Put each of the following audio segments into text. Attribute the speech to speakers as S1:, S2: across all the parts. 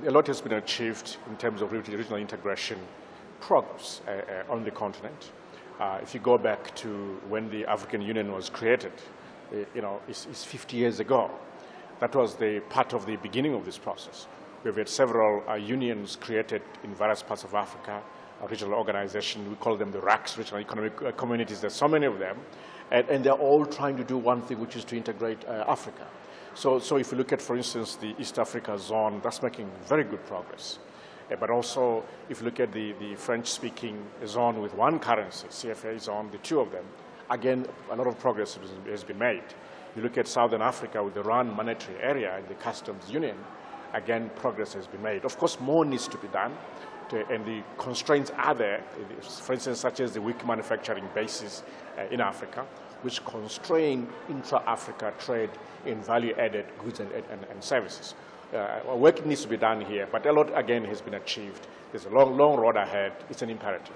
S1: a lot has been achieved in terms of regional integration progress on the continent. If you go back to when the African Union was created, it's 50 years ago. That was the part of the beginning of this process. We've had several unions created in various parts of Africa, regional organizations. We call them the RACs, regional economic communities. There's so many of them. And they're all trying to do one thing, which is to integrate Africa. So if you look at, for instance, the East Africa zone, that's making very good progress. But also, if you look at the French-speaking zone with one currency, CFA zone, the two of them, again, a lot of progress has been made. You look at Southern Africa with the RAN monetary area and the customs union, again, progress has been made. Of course, more needs to be done, and the constraints are there, for instance, such as the weak manufacturing bases in Africa, which constrain intra-Africa trade in value-added goods and services. Work needs to be done here, but a lot, again, has been achieved. There's a long, long road ahead. It's an imperative.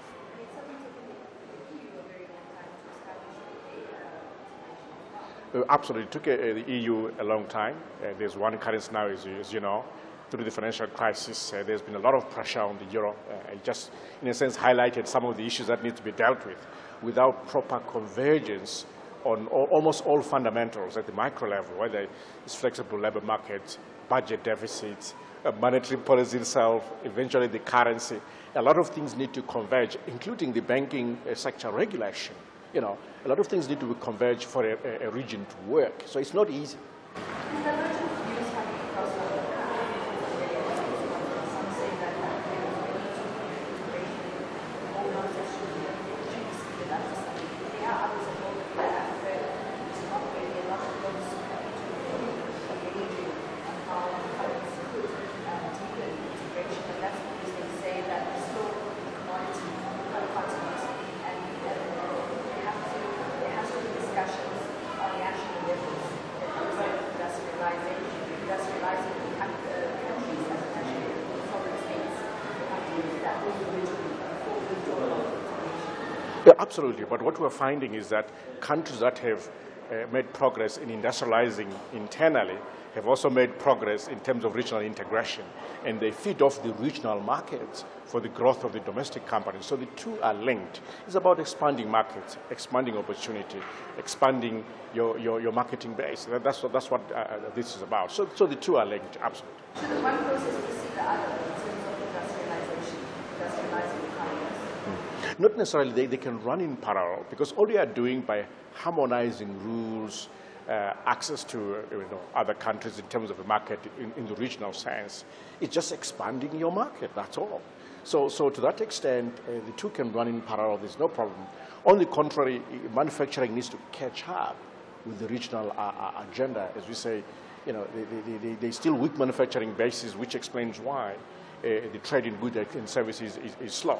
S1: Absolutely. It took the EU a long time. There's one currency now, as you know. Through the financial crisis, there's been a lot of pressure on the euro. It just, in a sense, highlighted some of the issues that need to be dealt with. Without proper convergence on almost all fundamentals at the micro level, whether it's flexible labor markets, budget deficits, monetary policy itself, eventually the currency, a lot of things need to converge, including the banking sector regulation. A lot of things need to converge for a region to work. So it's not easy. Yeah, absolutely. But what we're finding is that countries that have made progress in industrializing internally have also made progress in terms of regional integration. And they feed off the regional markets for the growth of the domestic companies. So the two are linked. It's about expanding markets, expanding opportunity, expanding your marketing base. That's what this is about. So the two are linked, absolutely.
S2: So the one process precedes the other in terms of industrializing economies?
S1: Not necessarily. They can run in parallel, because all they are doing by harmonizing rules, access to other countries in terms of the market in the regional sense, it's just expanding your market, that's all. So to that extent, the two can run in parallel, there's no problem. On the contrary, manufacturing needs to catch up with the regional agenda. As we say, there's still weak manufacturing bases, which explains why the trade in goods and services is slow.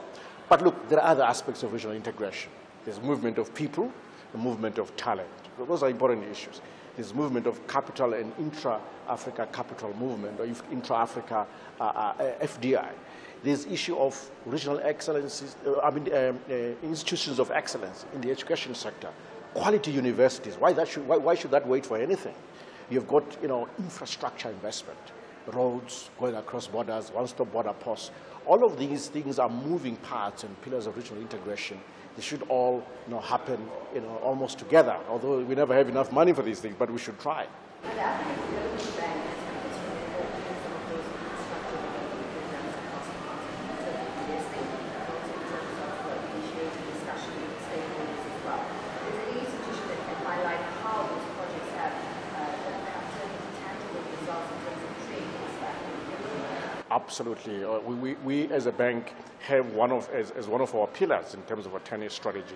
S1: But look, there are other aspects of regional integration. There's movement of people, the movement of talent. Those are important issues. There's movement of capital and intra-Africa capital movement, or intra-Africa FDI. There's issue of regional excellences, institutions of excellence in the education sector, quality universities. Why should that wait for anything? You've got infrastructure investment, roads going across borders, one-stop border posts. All of these things are moving parts and pillars of regional integration. They should all happen almost together, although we never have enough money for these things, but we should try.
S2: And the African Development Bank has been instrumental in some of those infrastructure development programs across the continent. So there's thinking about in terms of initiating discussion with stakeholders as well. Is there any institution that can highlight how those projects have turned into tangible results in terms of trade in East Africa?
S1: Absolutely. We as a bank have as one of our pillars in terms of our 10-year strategy,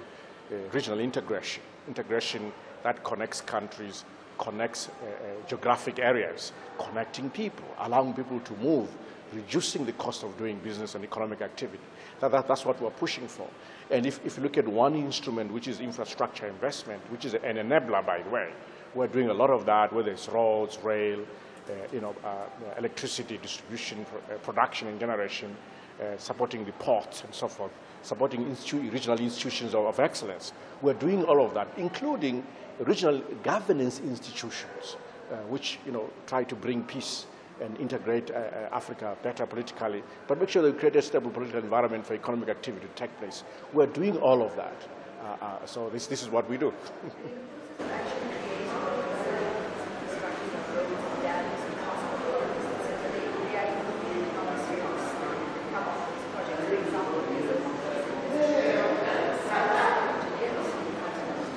S1: regional integration. Integration that connects countries, connects geographic areas, connecting people, allowing people to move, reducing the cost of doing business and economic activity. That's what we're pushing for. And if you look at one instrument, which is infrastructure investment, which is an enabler, by the way, we're doing a lot of that, whether it's roads, rail, electricity distribution, production and generation, supporting the ports and so forth, supporting regional institutions of excellence. We're doing all of that, including regional governance institutions, which try to bring peace and integrate Africa better politically, but make sure that we create a stable political environment for economic activity to take place. We're doing all of that. So this is what we do.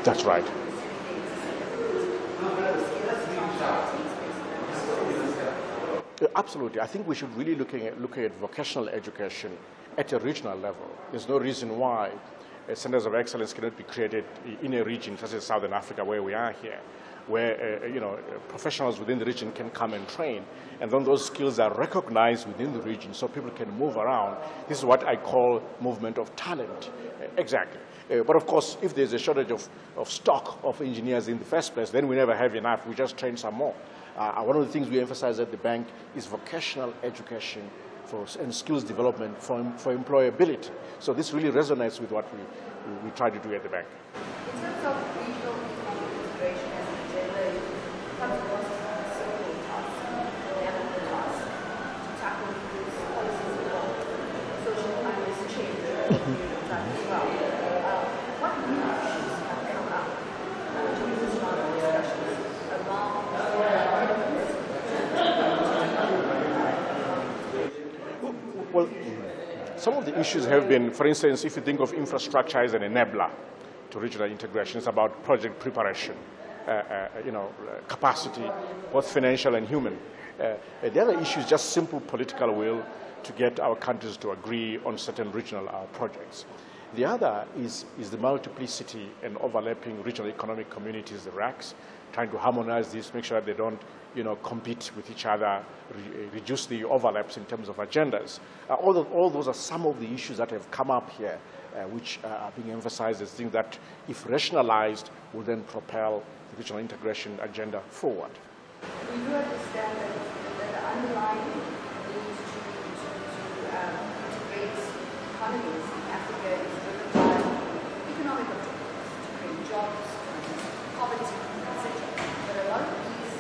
S1: That's right. Absolutely. I think we should really looking at vocational education at a regional level. There's no reason why centers of excellence cannot be created in a region such as Southern Africa, where we are here, where professionals within the region can come and train, and then those skills are recognized within the region so people can move around. This is what I call movement of talent. Exactly. But of course, if there's a shortage of stock of engineers in the first place, then we never have enough. We just train some more. One of the things we emphasize at the bank is vocational education and skills development for employability. So this really resonates with what we try to do at the bank.
S2: In terms of regional economic integration as an agenda, it comes across as a simple task, the task to tackle these policies involved, social unrest change as well. What new issues have come up during this round of discussions around
S1: Well, some of the issues have been, for instance, if you think of infrastructure as an enabler to regional integration, it's about project preparation, capacity, both financial and human. The other issue is just simple political will to get our countries to agree on certain regional projects. The other is the multiplicity and overlapping regional economic communities, the RACs, trying to harmonize this, make sure that they don't compete with each other, reduce the overlaps in terms of agendas. All those are some of the issues that have come up here, which are being emphasized as things that, if rationalized, will then propel the regional integration agenda forward.
S2: We do understand that the underlying need to integrate economies in Africa is driven by economic objectives, to create jobs, poverty, etc. But a lot of these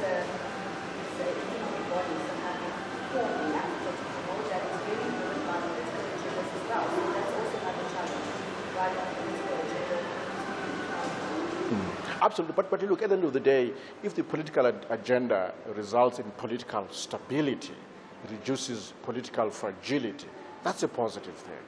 S2: economic bodies that have been formed in Africa to promote that is really driven by political agendas as well. So that's also another challenge, right, on political agenda.
S1: Absolutely, but look, at the end of the day, if the political agenda results in political stability, reduces political fragility, that's a positive thing.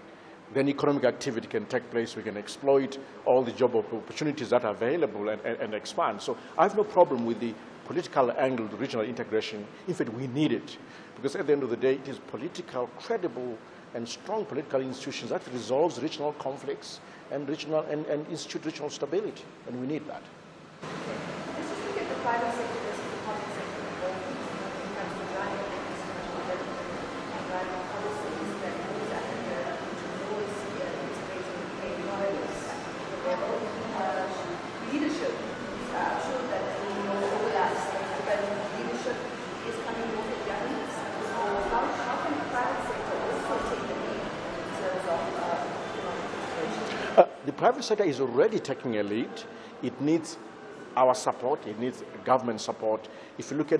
S1: Then economic activity can take place, we can exploit all the job opportunities that are available and expand. So I have no problem with the political angle to regional integration. In fact, we need it, because at the end of the day, it is political, credible, and strong political institutions that resolves regional conflicts and institute regional stability, and we need that.
S2: Let's just look at the private sector versus the public sector involvement when it comes to driving international development and driving policies that moves Africa towards integrating economies at the level. Leadership, I'm sure that overlaps, but leadership is coming more from governments. So how can the private sector also take the lead in terms of economic integration?
S1: The private sector is already taking a lead. It needs our support, it needs government support. If you look at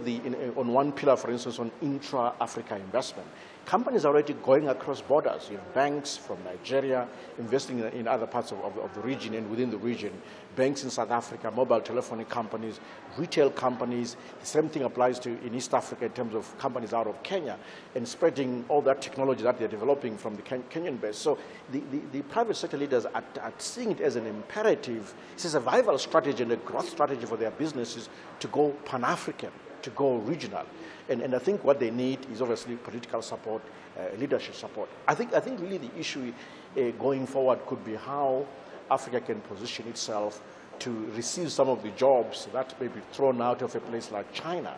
S1: on one pillar, for instance, on intra-Africa investment, companies are already going across borders. You have banks from Nigeria investing in other parts of the region and within the region, banks in South Africa, mobile telephony companies, retail companies. The same thing applies in East Africa in terms of companies out of Kenya, and spreading all that technology that they're developing from the Kenyan base. So the private sector leaders are seeing it as an imperative. It's a survival strategy and a growth strategy for their businesses to go Pan-African, to go regional. And I think what they need is obviously political support, leadership support. I think really the issue going forward could be how Africa can position itself to receive some of the jobs that may be thrown out of a place like China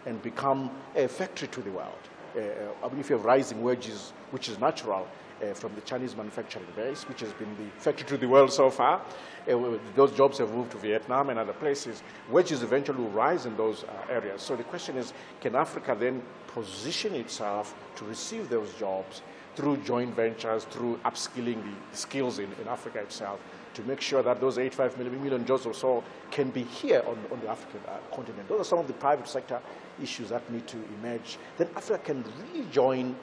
S1: and become a factory to the world. I mean, if you have rising wages, which is natural, from the Chinese manufacturing base, which has been the factory to the world so far. Those jobs have moved to Vietnam and other places. Wages eventually will rise in those areas. So the question is, can Africa then position itself to receive those jobs through joint ventures, through upskilling the skills in Africa itself, to make sure that those 85 million jobs or so can be here on the African continent. Those are some of the private sector issues that need to emerge. Then Africa can really join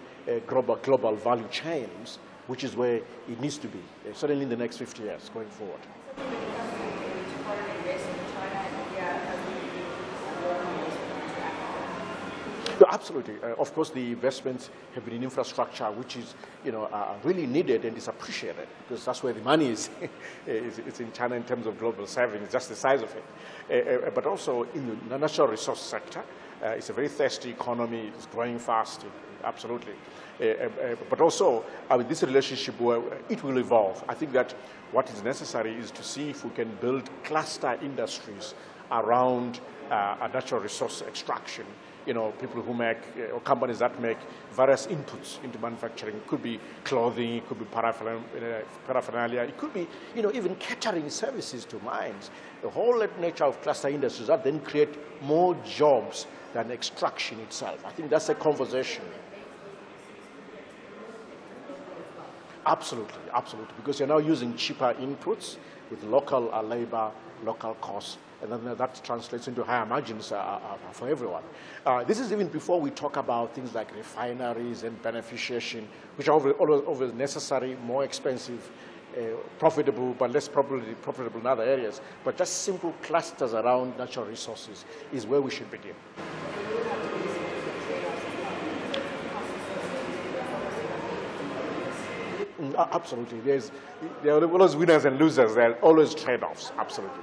S1: global value chains, which is where it needs to be, certainly in the next 50 years going forward. No, absolutely. Of course, the investments have been in infrastructure, which is, really needed and is appreciated, because that's where the money is. It's in China in terms of global savings, just the size of it. But also in the natural resource sector, it's a very thirsty economy. It's growing fast, absolutely. But also, this relationship, it will evolve. I think that what is necessary is to see if we can build cluster industries around a natural resource extraction. People who make, or companies that make various inputs into manufacturing. It could be clothing, it could be paraphernalia, it could be, even catering services to mines. The whole nature of cluster industries that then create more jobs than extraction itself. I think that's a conversation. Absolutely, absolutely, because you're now using cheaper inputs with local labor, local costs, and then that translates into higher margins for everyone. This is even before we talk about things like refineries and beneficiation, which are always necessary, more expensive, profitable, but less profitable in other areas. But just simple clusters around natural resources is where we should begin. Absolutely. There are always winners and losers. There are always trade-offs. Absolutely.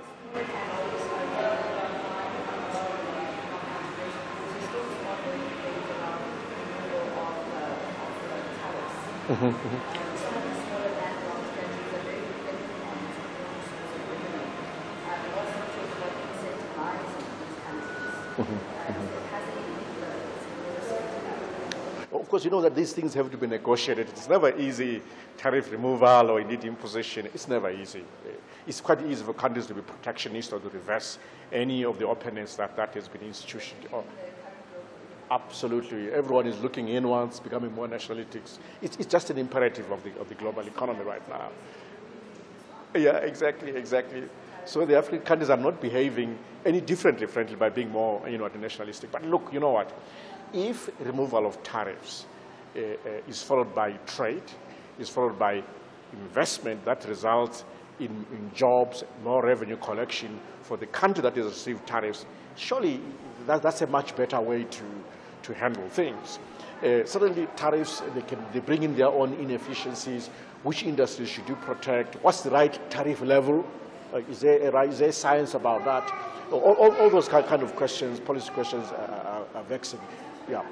S1: Of course, you know that these things have to be negotiated. It's never easy, tariff removal or indeed imposition. It's never easy. It's quite easy for countries to be protectionist or to reverse any of the openness that has been institutionalized. Absolutely. Everyone is looking inwards, becoming more nationalistic. It's just an imperative of the global economy right now. Yeah, exactly. So the African countries are not behaving any differently, frankly, by being more, nationalistic. But look, you know what? If removal of tariffs is followed by trade, is followed by investment that results in jobs, more revenue collection for the country that has received tariffs, surely that's a much better way to handle things. Certainly tariffs, they bring in their own inefficiencies. Which industries should you protect? What's the right tariff level? Is there science about that? All those kind of questions, policy questions are vexing. Yeah.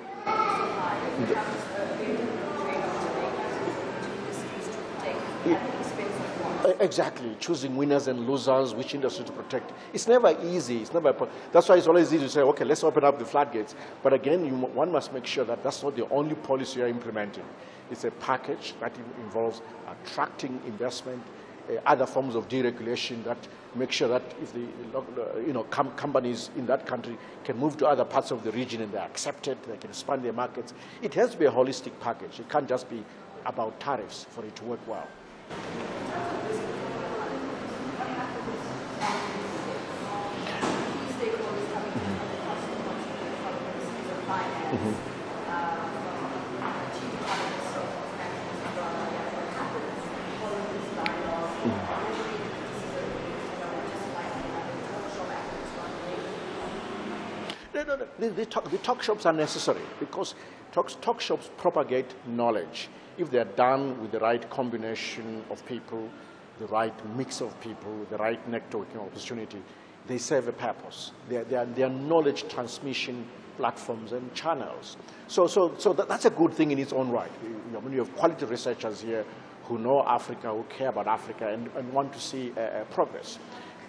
S1: Exactly. Choosing winners and losers, which industry to protect. It's never easy. That's why it's always easy to say, okay, let's open up the floodgates. But again, one must make sure that that's not the only policy you're implementing. It's a package that involves attracting investment, other forms of deregulation that make sure that if the companies in that country can move to other parts of the region and they're accepted, they can expand their markets. It has to be a holistic package. It can't just be about tariffs for it to work well. The talk shops are necessary because talk shops propagate knowledge. If they're done with the right combination of people, the right mix of people, the right networking opportunity, they serve a purpose. They are knowledge transmission platforms and channels. So that's a good thing in its own right. When you have quality researchers here who know Africa, who care about Africa, and want to see progress.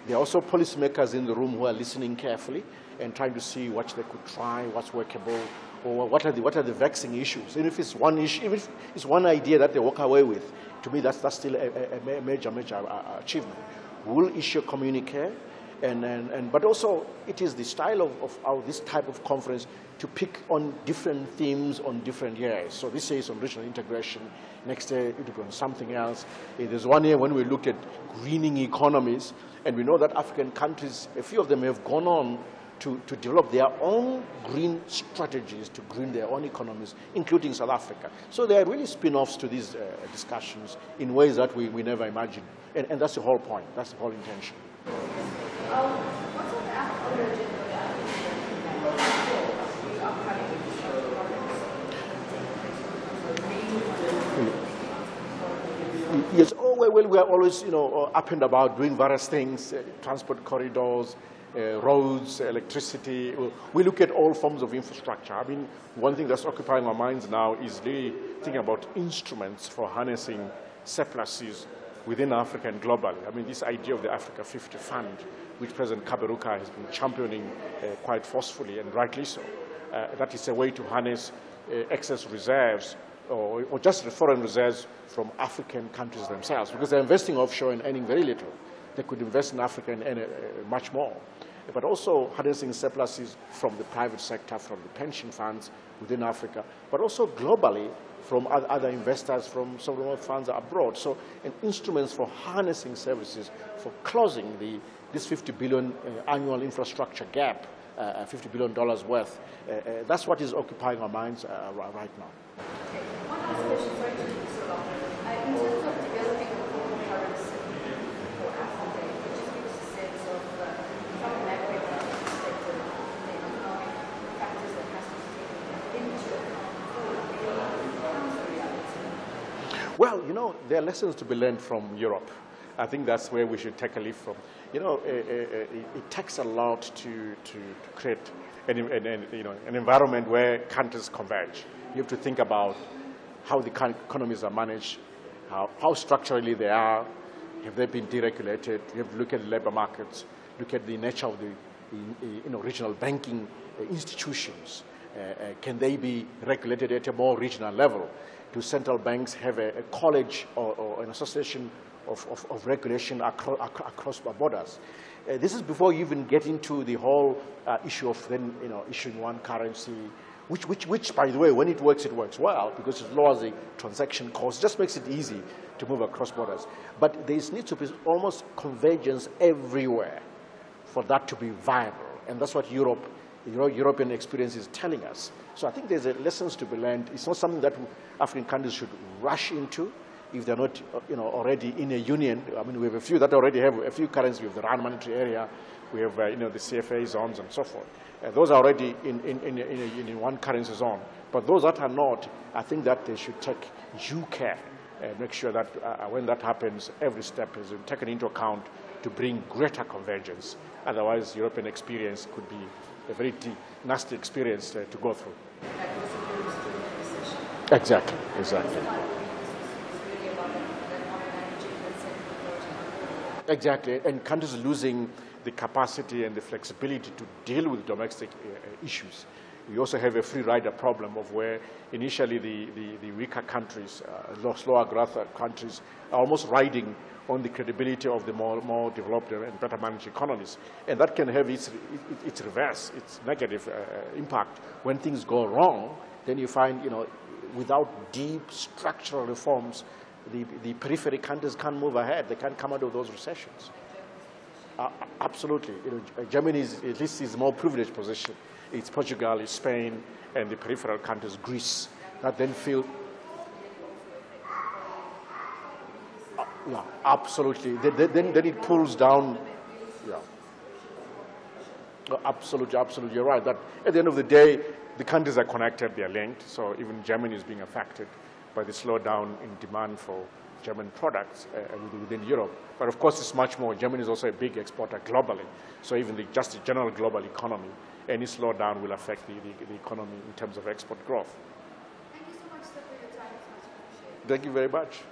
S1: There are also policymakers in the room who are listening carefully and trying to see what they could try, what's workable, or what are the vexing issues. And if it's one issue, even if it's one idea that they walk away with, to me that's still a major achievement. We'll issue a communique But also, it is the style of this type of conference to pick on different themes on different years. So this year is on regional integration. Next year, it will be on something else. There's one year when we looked at greening economies, and we know that African countries, a few of them have gone on to develop their own green strategies to green their own economies, including South Africa. So there are really spin-offs to these discussions in ways that we never imagined. And that's the whole point. That's the whole intention.
S2: What's on the other agenda
S1: Yes, well, we are always, up and about doing various things, transport corridors, roads, electricity. We look at all forms of infrastructure. I mean, one thing that's occupying our minds now is really thinking about instruments for harnessing surpluses within Africa and globally. I mean, this idea of the Africa 50 Fund, which President Kaberuka has been championing quite forcefully, and rightly so, that is a way to harness excess reserves or just the foreign reserves from African countries themselves, because they're investing offshore and earning very little. They could invest in Africa and earn much more. But also harnessing surpluses from the private sector, from the pension funds within Africa, but also globally from other investors, from sovereign funds abroad. So, and instruments for harnessing services, for closing this $50 billion annual infrastructure gap, $50 billion worth. That's what is occupying our minds right now.
S2: One last question, sorry to take so long. In terms of developing a common currency for Africa, could you just give us a sense of, from a macroeconomic perspective, the economic factors that has to be taken into account for the reality?
S1: Well, there are lessons to be learned from Europe. I think that's where we should take a leaf from. It takes a lot to create an environment where countries converge. You have to think about how the economies are managed, how structurally they are, have they been deregulated. You have to look at the labor markets, look at the nature of the regional banking institutions. Can they be regulated at a more regional level? Do central banks have a college or an association of regulation across borders? This is before you even get into the whole issue of then issuing one currency, which, by the way, when it works well, because it lowers the transaction cost, just makes it easy to move across borders. But there needs to be almost convergence everywhere for that to be viable. And that's what European experience is telling us. So I think there's lessons to be learned. It's not something that African countries should rush into if they're not already in a union. I mean, we have a few that already have a few currencies. We have the Rand monetary area. We have the CFA zones and so forth. Those are already in one currency zone. But those that are not, I think that they should take due care and make sure that when that happens, every step is taken into account to bring greater convergence. Otherwise, European experience could be a very nasty experience to go through. Exactly. Exactly, and countries losing the capacity and the flexibility to deal with domestic issues. We also have a free rider problem of where initially the weaker countries, slower growth countries, are almost riding on the credibility of the more developed and better managed economies. And that can have its reverse, its negative impact. When things go wrong, then you find, without deep structural reforms, the periphery countries can't move ahead. They can't come out of those recessions. Absolutely. Germany is, at least, is a more privileged position. It's Portugal, it's Spain, and the peripheral countries, Greece, that then feel. Yeah, absolutely. Then it pulls down. Yeah. Absolutely. You're right. That at the end of the day, the countries are connected. They are linked. So even Germany is being affected by the slowdown in demand for German products within Europe. But of course, it's much more. Germany is also a big exporter globally. So even just the general global economy, any slowdown will affect the economy in terms of export growth.
S2: Thank you so much, sir, for your time. It's much appreciated.
S1: Thank you very much.